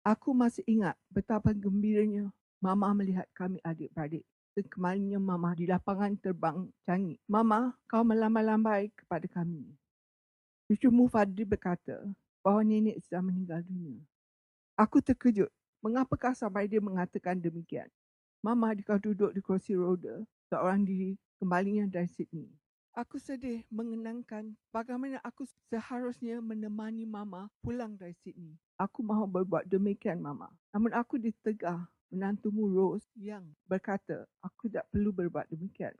Aku masih ingat betapa gembiranya Mama melihat kami adik-beradik. Sekembalinya Mama di lapangan terbang Changi. Mama, kau melambai-lambai kepada kami. Cucumu Fadli berkata bahawa nenek sudah meninggal dunia. Aku terkejut. Mengapakah sampai dia mengatakan demikian? Mama, kau duduk di kursi roda seorang diri kembalinya dari Sydney. Aku sedih mengenangkan bagaimana aku seharusnya menemani Mama pulang dari Sydney. Aku mahu berbuat demikian, Mama. Namun aku ditegah menantumu Rose yang berkata aku tak perlu berbuat demikian.